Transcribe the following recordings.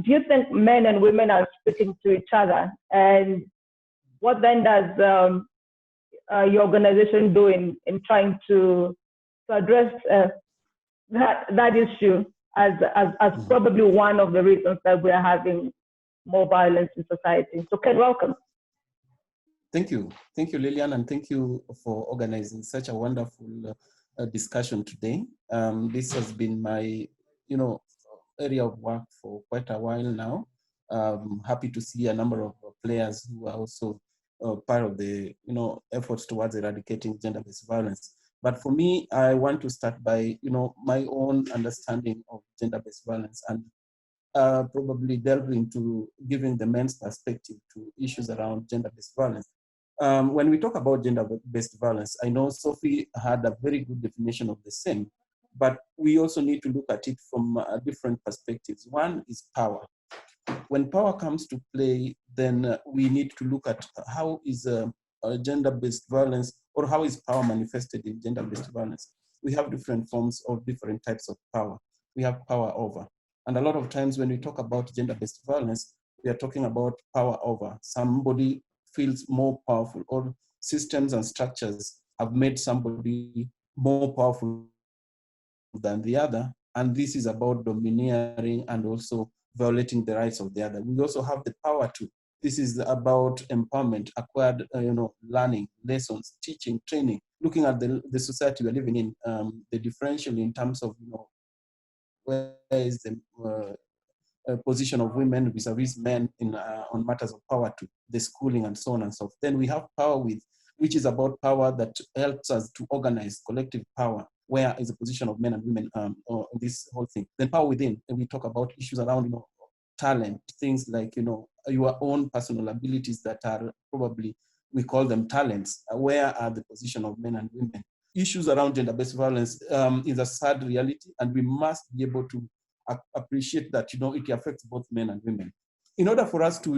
do you think men and women are speaking to each other? And what then does your organization do in trying to address that issue as probably one of the reasons that we are having more violence in society? So Ken, welcome. Thank you, Lillian, and thank you for organizing such a wonderful discussion today. This has been my, area of work for quite a while now. Happy to see a number of players who are also part of the, efforts towards eradicating gender-based violence. But for me, I want to start by, my own understanding of gender-based violence and probably delve into giving the men's perspective to issues around gender-based violence. When we talk about gender-based violence, I know Sophie had a very good definition of the same, but we also need to look at it from different perspectives. One is power. When power comes to play, then we need to look at how is gender-based violence, or how is power manifested in gender-based violence. We have different forms of different types of power. We have power over. And a lot of times when we talk about gender-based violence, we are talking about power over. Somebody feels more powerful, or systems and structures have made somebody more powerful than the other. And this is about domineering and also violating the rights of the other. We also have the power to. This is about empowerment, acquired, learning, lessons, teaching, training, looking at the society we're living in, the differential in terms of, where is the position of women vis-a-vis men in, on matters of power to the schooling and so on and so forth. Then we have power with, which is about power that helps us to organize collective power. Where is the position of men and women on this whole thing? Then power within, and we talk about issues around, talent, things like, your own personal abilities that are probably, we call them talents. Where are the position of men and women? Issues around gender-based violence is a sad reality, and we must be able to appreciate that, it affects both men and women. In order for us to,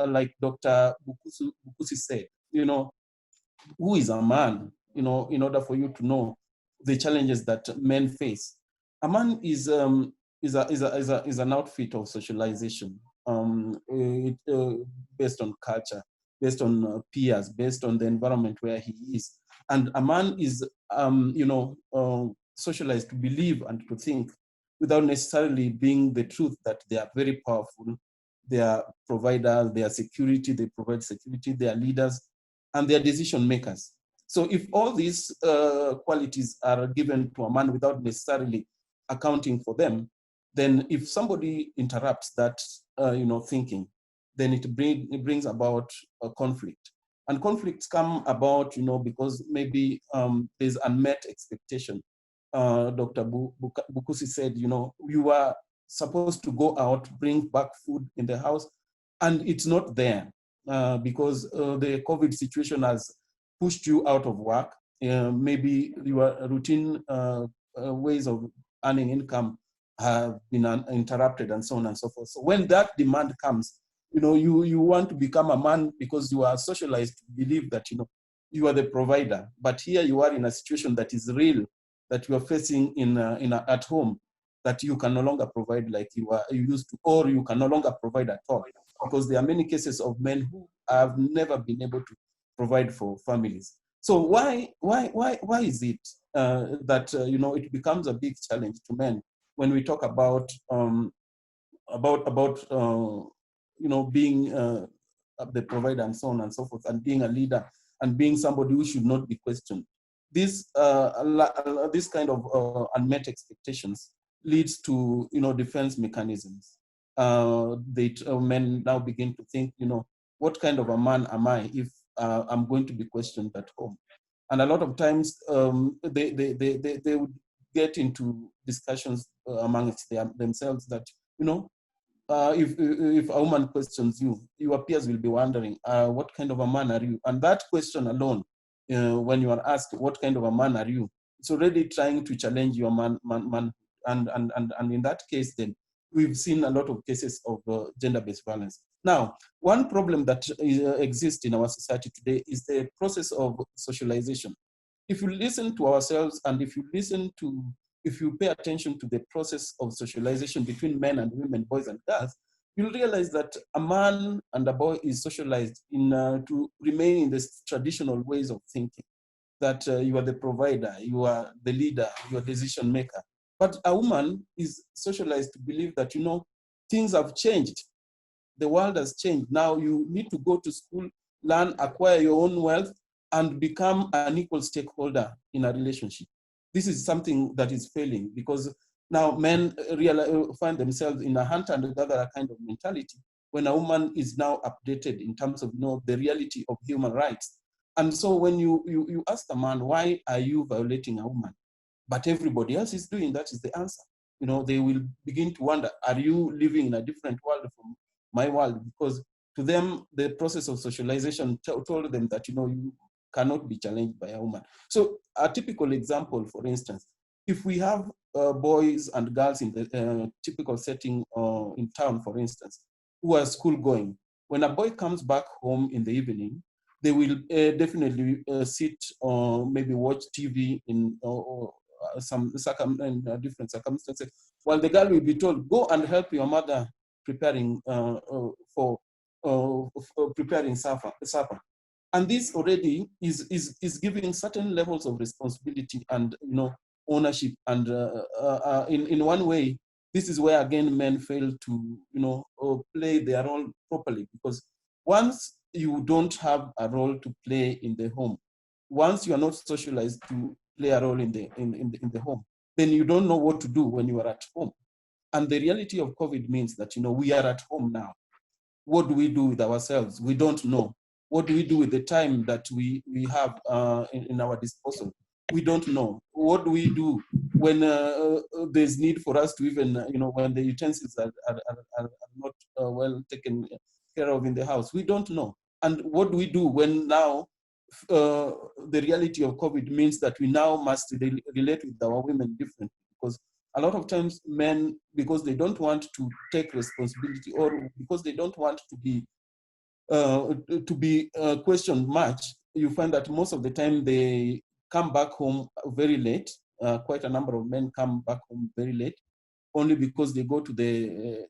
like Dr. Bukusi said, who is a man, in order for you to know the challenges that men face. A man is an outfit of socialization, based on culture, based on peers, based on the environment where he is. And a man is, socialized to believe and to think without necessarily being the truth that they are very powerful, they are providers, they are security, they provide security, they are leaders, and they are decision makers. So if all these qualities are given to a man without necessarily accounting for them, then if somebody interrupts that, thinking, then it brings about a conflict. And conflicts come about, because maybe there's unmet expectation. Dr. Bukusi said, you are supposed to go out, bring back food in the house, and it's not there because the COVID situation has pushed you out of work. Maybe your routine ways of earning income have been interrupted and so on and so forth. So when that demand comes, you want to become a man because you are socialized to believe that, you are the provider. But here you are in a situation that is real, that you are facing at home, that you can no longer provide like you used to, or you can no longer provide at all. Because there are many cases of men who have never been able to provide for families. So why is it that it becomes a big challenge to men when we talk about being the provider and so on and so forth, and being a leader and being somebody who should not be questioned? This kind of unmet expectations leads to defense mechanisms. Men now begin to think, what kind of a man am I if I'm going to be questioned at home? And a lot of times they would get into discussions amongst themselves that, if a woman questions you, your peers will be wondering, what kind of a man are you? And that question alone, when you are asked, what kind of a man are you? It's already trying to challenge your man. And in that case, then, we've seen a lot of cases of gender-based violence. Now, one problem that exists in our society today is the process of socialization. If you listen to ourselves and if you listen to if you pay attention to the process of socialization between men and women, boys and girls, you'll realize that a man and a boy is socialized to remain in the traditional ways of thinking, that you are the provider, you are the leader, you are decision maker. But a woman is socialized to believe that, things have changed. The world has changed. Now you need to go to school, learn, acquire your own wealth, and become an equal stakeholder in a relationship. This is something that is failing, because now men find themselves in a hunter and gatherer kind of mentality, when a woman is now updated in terms of the reality of human rights. And so when you ask a man, why are you violating a woman? But everybody else is doing that, is the answer. They will begin to wonder, are you living in a different world from my world? Because to them, the process of socialization told them that, you cannot be challenged by a woman. So a typical example, for instance, if we have boys and girls in the typical setting in town, for instance, who are school going, when a boy comes back home in the evening, they will definitely sit or maybe watch TV in some different circumstances, while the girl will be told, go and help your mother preparing for preparing supper. And this already is giving certain levels of responsibility and ownership. And in one way, this is where again men fail to play their role properly, because once you don't have a role to play in the home, once you are not socialized to play a role in the home, then you don't know what to do when you are at home. And the reality of COVID means that we are at home now. What do we do with ourselves? We don't know. What do we do with the time that we have in our disposal? We don't know. What do we do when there's need for us to even, when the utensils are not well taken care of in the house? We don't know. And what do we do when now the reality of COVID means that we now must relate with our women differently? Because a lot of times men, because they don't want to take responsibility, or because they don't want to be questioned much, you find that most of the time they come back home very late. Quite a number of men come back home very late, only because they go to the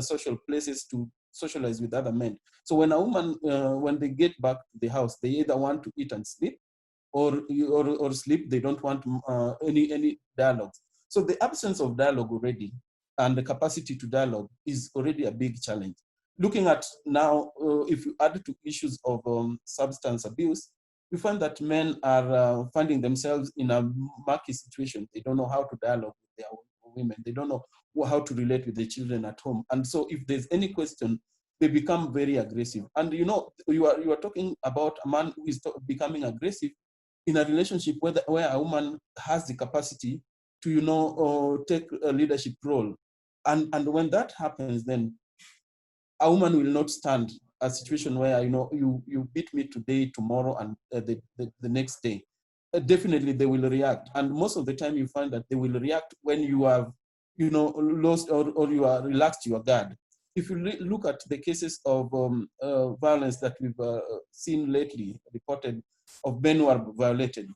social places to socialize with other men. So when a woman, when they get back to the house, they either want to eat and sleep, or sleep. They don't want any dialogue. So the absence of dialogue already, and the capacity to dialogue, is already a big challenge. Looking at now, if you add to issues of substance abuse, you find that men are finding themselves in a murky situation. They don't know how to dialogue with their women. They don't know how to relate with the children at home. And so if there's any question, they become very aggressive. And you are talking about a man who is becoming aggressive in a relationship where a woman has the capacity to take a leadership role. And when that happens, then a woman will not stand a situation where you beat me today, tomorrow, and the next day. Definitely they will react. And most of the time you find that they will react when you have lost or you are relaxed your guard. If you look at the cases of violence that we've seen lately, reported, of men who are violated,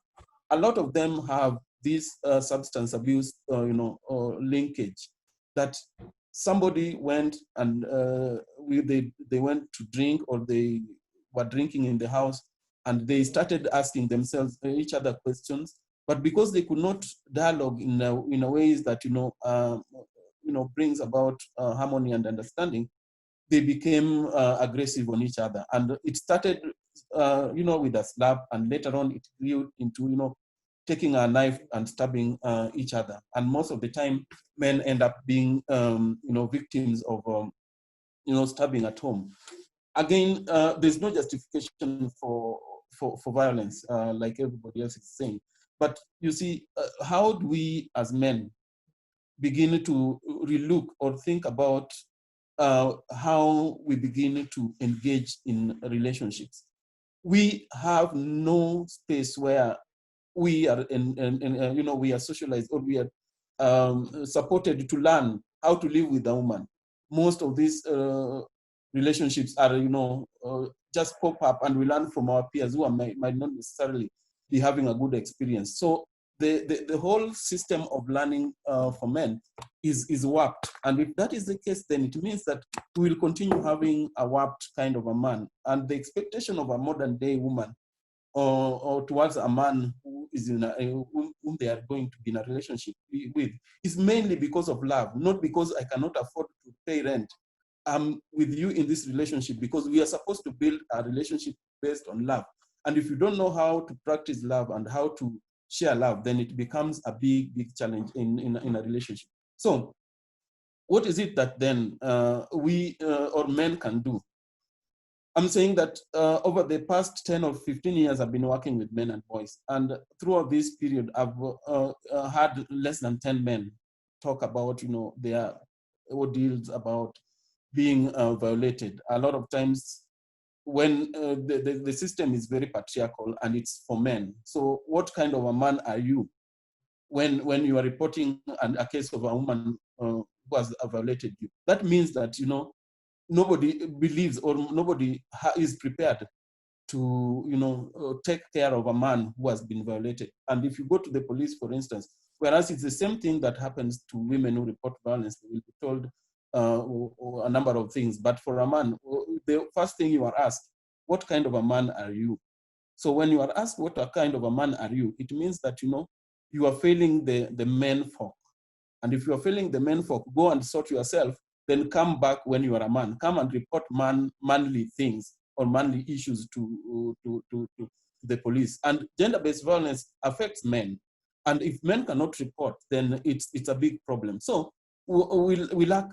a lot of them have this substance abuse linkage, that somebody went and they went to drink, or they were drinking in the house, and they started asking themselves each other questions. But because they could not dialogue in a ways that brings about harmony and understanding, they became aggressive on each other. And it started with a slap, and later on it grew into taking a knife and stabbing each other. And most of the time, men end up being victims of stabbing at home. Again, there's no justification for violence, like everybody else is saying. But you see, how do we as men begin to relook or think about how we begin to engage in relationships? We have no space where we are we are socialized, or we are supported to learn how to live with a woman. Most of these relationships are just pop up, and we learn from our peers who might not necessarily be having a good experience. So the whole system of learning for men is warped. And if that is the case, then it means that we will continue having a warped kind of a man. And the expectation of a modern day woman or towards a man who is in whom they are going to be in a relationship with is mainly because of love, not because I cannot afford to pay rent. I'm with you in this relationship because we are supposed to build a relationship based on love. And if you don't know how to practice love and how to share love, then it becomes a big, big challenge in a relationship. So what is it that then we or men can do? I'm saying that over the past 10 or 15 years, I've been working with men and boys. And throughout this period, I've had less than 10 men talk about, their ordeals about being violated. A lot of times when the system is very patriarchal and it's for men. So what kind of a man are you when you are reporting a case of a woman who has violated you? That means that, nobody believes or nobody is prepared to take care of a man who has been violated. And if you go to the police, for instance, whereas it's the same thing that happens to women who report violence, they will be told a number of things. But for a man, the first thing you are asked, what kind of a man are you? So when you are asked what kind of a man are you, it means that, you are failing the men folk. And if you are failing the men folk, go and sort yourself, then come back when you are a man. Come and report manly things or manly issues to the police. And gender-based violence affects men. And if men cannot report, then it's a big problem. So we lack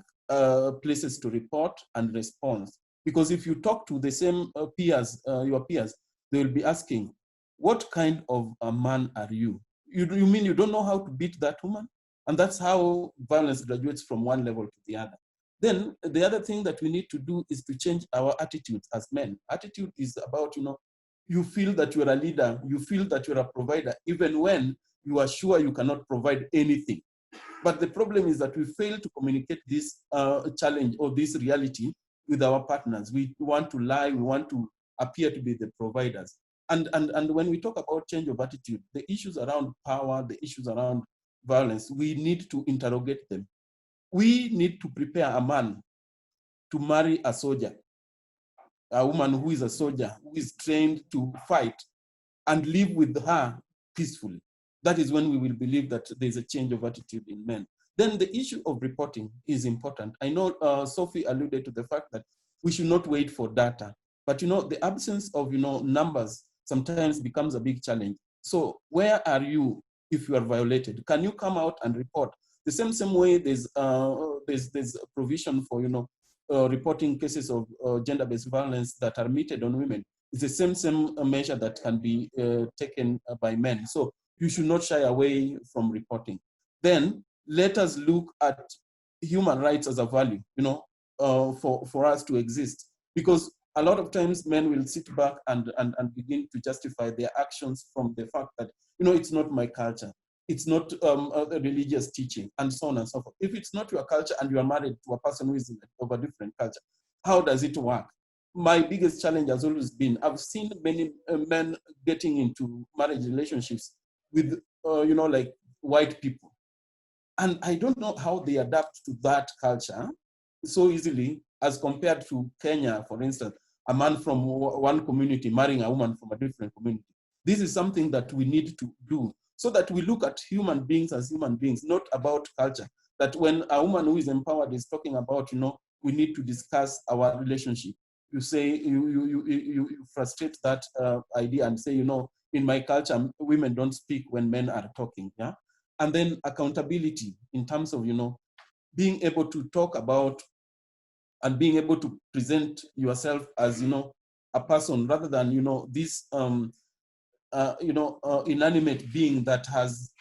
places to report and respond. Because if you talk to the same peers, your peers, they will be asking, what kind of a man are you? You mean you don't know how to beat that woman? And that's how violence graduates from one level to the other. Then the other thing that we need to do is to change our attitudes as men. Attitude is about, you feel that you're a leader, you feel that you're a provider, even when you are sure you cannot provide anything. But the problem is that we fail to communicate this challenge or this reality with our partners. We want to lie, we want to appear to be the providers. And when we talk about change of attitude, the issues around power, the issues around violence, we need to interrogate them. We need to prepare a man to marry a soldier, a woman who is a soldier, who is trained to fight and live with her peacefully. That is when we will believe that there's a change of attitude in men. Then the issue of reporting is important. I know Sophie alluded to the fact that we should not wait for data, but the absence of numbers sometimes becomes a big challenge. So where are you if you are violated? Can you come out and report? The same way there's a provision for reporting cases of gender-based violence that are meted on women. It's the same measure that can be taken by men. So you should not shy away from reporting. Then let us look at human rights as a value, for us to exist. Because a lot of times men will sit back and begin to justify their actions from the fact that, it's not my culture. It's not a religious teaching, and so on and so forth. If it's not your culture and you are married to a person who is of a different culture, how does it work? My biggest challenge has always been, I've seen many men getting into marriage relationships with, like white people. And I don't know how they adapt to that culture so easily as compared to Kenya, for instance, a man from one community marrying a woman from a different community. This is something that we need to do so that we look at human beings as human beings, not about culture. That when a woman who is empowered is talking about, we need to discuss our relationship, you say, you frustrate that idea and say, in my culture, women don't speak when men are talking, yeah? And then accountability in terms of, being able to talk about and being able to present yourself as, a person rather than, this, inanimate being that has,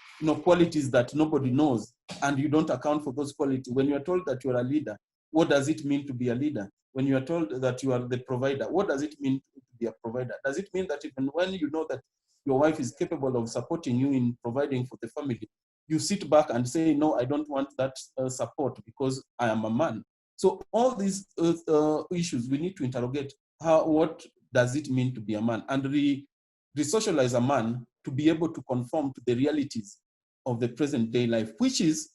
qualities that nobody knows, and you don't account for those qualities. When you are told that you are a leader, what does it mean to be a leader? When you are told that you are the provider, what does it mean to be a provider? Does it mean that even when you know that your wife is capable of supporting you in providing for the family, you sit back and say, no, I don't want that support because I am a man? So all these issues we need to interrogate. What does it mean to be a man? And re-socialize a man to be able to conform to the realities of the present day life, which is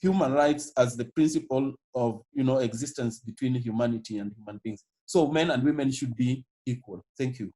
human rights as the principle of, existence between humanity and human beings. So men and women should be equal. Thank you.